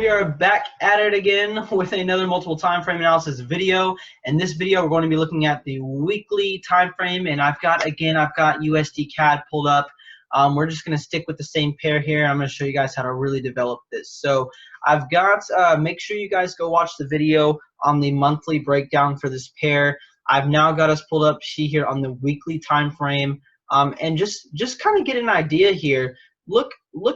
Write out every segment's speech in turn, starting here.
we are back at it again with another multiple time frame analysis video. In this video, we're going to be looking at the weekly time frame, and I've got USD CAD pulled up. We're just going to stick with the same pair here. I'm going to show you guys how to really develop this. So I've got, make sure you guys go watch the video on the monthly breakdown for this pair. I've now got us pulled up here on the weekly time frame, and just kind of get an idea here. Look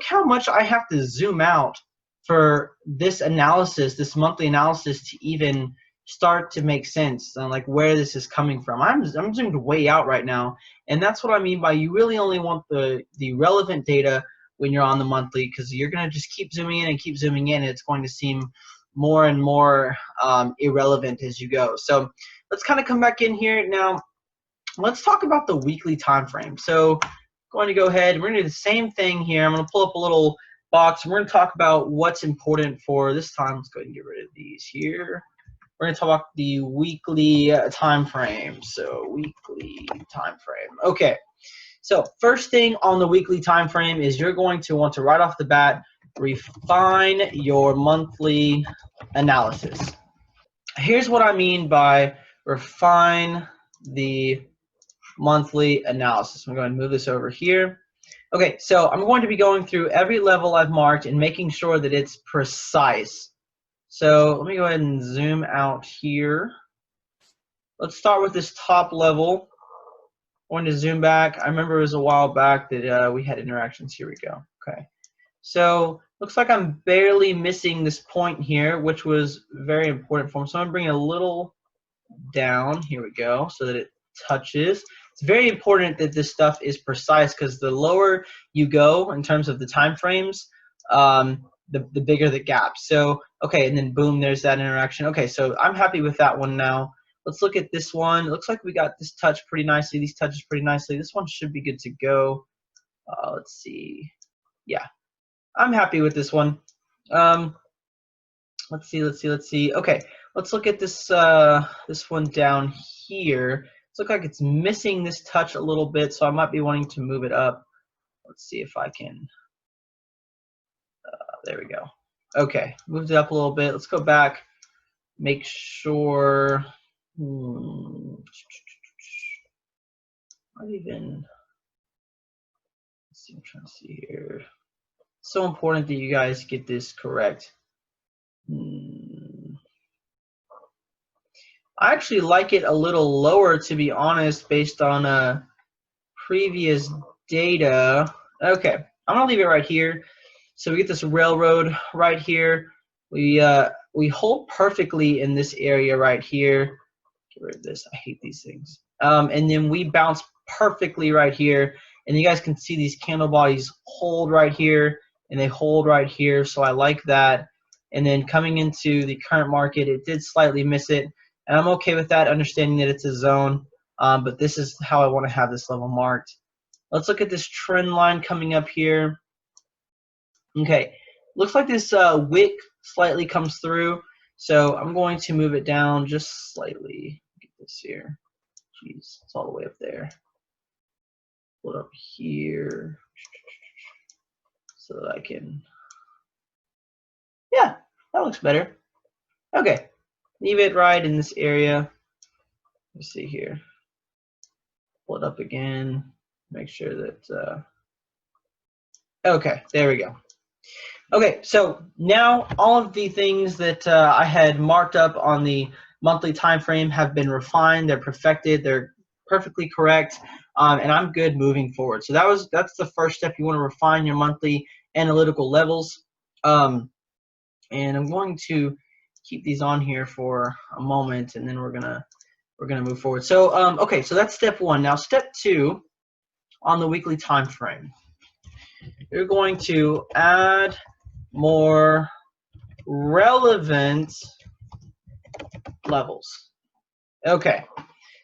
how much I have to zoom out for this analysis, this monthly analysis, to even start to make sense on like where this is coming from. I'm zoomed way out right now, and that's what I mean by you really only want the relevant data when you're on the monthly, because you're gonna just keep zooming in and keep zooming in, and it's going to seem more and more irrelevant as you go. So let's kind of come back in here now. Let's talk about the weekly time frame. So going to go ahead, we're going to do the same thing here. I'm going to pull up a little box, and we're going to talk about what's important for this time. Let's go ahead and get rid of these here. We're going to talk about the weekly time frame. So weekly time frame. Okay. So first thing on the weekly time frame is you're going to want to right off the bat refine your monthly analysis. Here's what I mean by refine the monthly analysis. I'm going to move this over here. Okay, so I'm going to be going through every level I've marked and making sure that it's precise. So let me go ahead and zoom out here. Let's start with this top level. I'm going to zoom back. I remember it was a while back that we had interactions. Here we go. Okay, so looks like I'm barely missing this point here, which was very important for me. So I'm going to bring it a little down. Here we go, so that it touches. It's very important that this stuff is precise, because the lower you go in terms of the time frames, the bigger the gap. So okay, and then boom, there's that interaction. Okay, so I'm happy with that one now. Let's look at this one. It looks like we got this touch pretty nicely. These touches pretty nicely. This one should be good to go. Let's see. Yeah, I'm happy with this one. Let's see. Okay, let's look at this this one down here. Looks like it's missing this touch a little bit, so I might be wanting to move it up. Let's see if I can. There we go. Okay, moved it up a little bit. Let's go back. Make sure. Not even. Let's see. I'm trying to see here. It's so important that you guys get this correct. I actually like it a little lower, to be honest, based on previous data. Okay, I'm gonna leave it right here. So we get this railroad right here. We hold perfectly in this area right here. Get rid of this. I hate these things. And then we bounce perfectly right here. And you guys can see these candle bodies hold right here, and they hold right here. So I like that. And then coming into the current market, it did slightly miss it. And I'm okay with that, understanding that it's a zone, but this is how I want to have this level marked. Let's look at this trend line coming up here. Okay, looks like this wick slightly comes through, so I'm going to move it down just slightly. Get this here. Jeez, it's all the way up there. Pull it up here so that I can. Yeah, that looks better. Okay. Leave it right in this area. Let's see here. Pull it up again. Make sure that. Okay, there we go. Okay, so now all of the things that I had marked up on the monthly time frame have been refined. They're perfected. They're perfectly correct, and I'm good moving forward. So that's the first step. You want to refine your monthly analytical levels, and I'm going to keep these on here for a moment, and then we're gonna move forward. So okay, so that's step one. Now step two on the weekly time frame, you're going to add more relevant levels. Okay,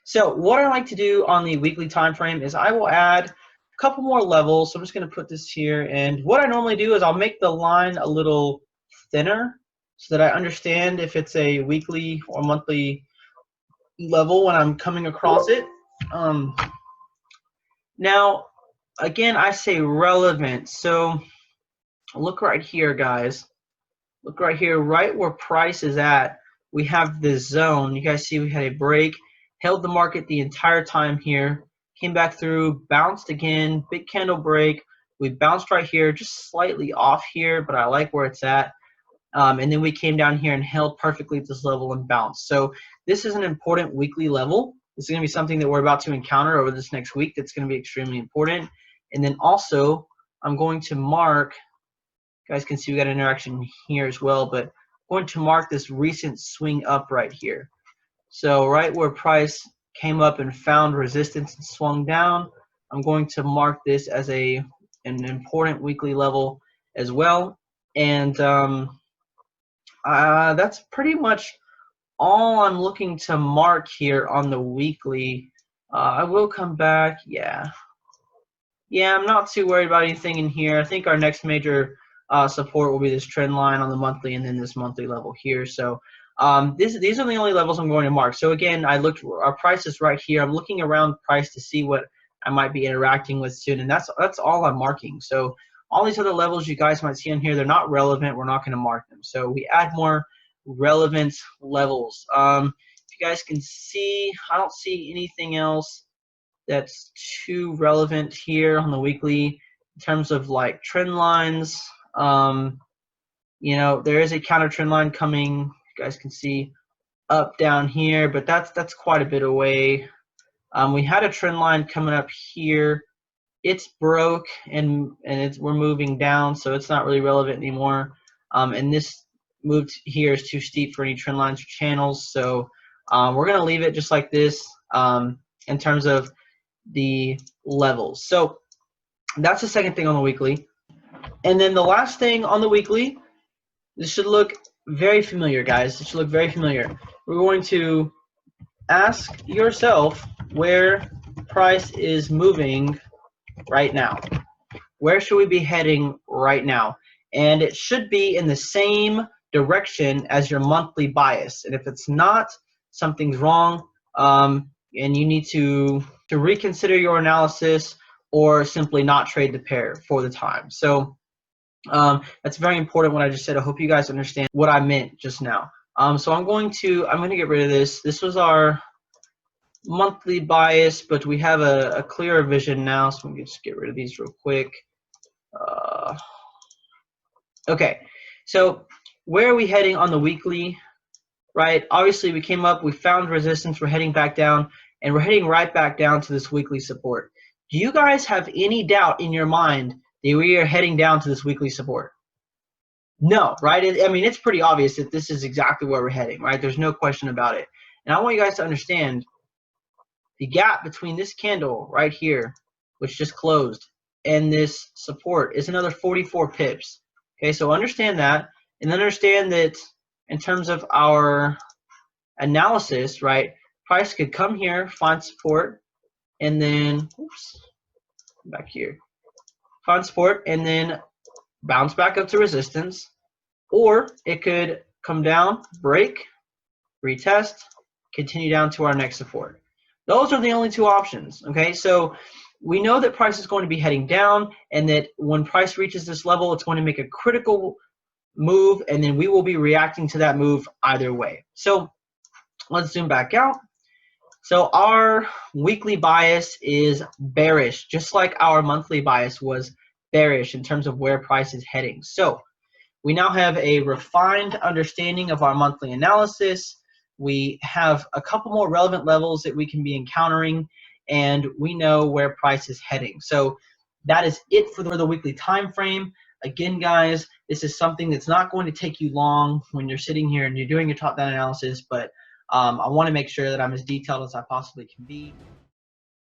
so what I like to do on the weekly time frame is I will add a couple more levels. So I'm just going to put this here, and what I normally do is I'll make the line a little thinner, so that I understand if it's a weekly or monthly level when I'm coming across it. Now, again, I say relevant. So look right here, guys. look right here, right where price is at, we have this zone. You guys see we had a break, held the market the entire time here, came back through, bounced again, big candle break. We bounced right here, just slightly off here, but I like where it's at. And then we came down here and held perfectly at this level and bounced. So this is an important weekly level. This is going to be something that we're about to encounter over this next week that's going to be extremely important. And then also, I'm going to mark, you guys can see we got an interaction here as well, but I'm going to mark this recent swing up right here. So right where price came up and found resistance and swung down, I'm going to mark this as an important weekly level as well. And that's pretty much all I'm looking to mark here on the weekly. I will come back. Yeah, I'm not too worried about anything in here. I think our next major support will be this trend line on the monthly and then this monthly level here. So these are the only levels I'm going to mark. So again, I looked, our price is right here. I'm looking around price to see what I might be interacting with soon, and that's all I'm marking. So all these other levels you guys might see on here, they're not relevant. We're not going to mark them. So we add more relevant levels. If you guys can see, I don't see anything else that's too relevant here on the weekly in terms of like trend lines. You know, there is a counter trend line coming. You guys can see up down here, but that's quite a bit away. We had a trend line coming up here. It's broke and we're moving down, so it's not really relevant anymore. And this move here is too steep for any trend lines or channels, so we're going to leave it just like this in terms of the levels. So that's the second thing on the weekly. And then the last thing on the weekly, this should look very familiar, guys. It should look very familiar. We're going to ask yourself where price is moving right now. Where should we be heading right now? And it should be in the same direction as your monthly bias. And if it's not, something's wrong, and you need to reconsider your analysis or simply not trade the pair for the time. So that's very important what I just said. I hope you guys understand what I meant just now. So I'm going to get rid of this. This was our monthly bias, but we have a clearer vision now, so we can just get rid of these real quick. Okay, so where are we heading on the weekly? Right, obviously we came up, we found resistance, we're heading back down, and we're heading right back down to this weekly support. Do you guys have any doubt in your mind that we are heading down to this weekly support? No, right? I mean, it's pretty obvious that this is exactly where we're heading, right? There's no question about it. And I want you guys to understand the gap between this candle right here, which just closed, and this support is another 44 pips. Okay, so understand that, and understand that in terms of our analysis, right, price could come here, find support, and then, oops, back here, find support, and then bounce back up to resistance, or it could come down, break, retest, continue down to our next support. Those are the only two options, okay? So we know that price is going to be heading down, and that when price reaches this level, it's going to make a critical move, and then we will be reacting to that move either way. So let's zoom back out. So our weekly bias is bearish, just like our monthly bias was bearish in terms of where price is heading. So we now have a refined understanding of our monthly analysis. We have a couple more relevant levels that we can be encountering, and we know where price is heading. So that is it for the weekly time frame. Again, guys, this is something that's not going to take you long when you're sitting here and you're doing your top-down analysis, but I want to make sure that I'm as detailed as I possibly can be.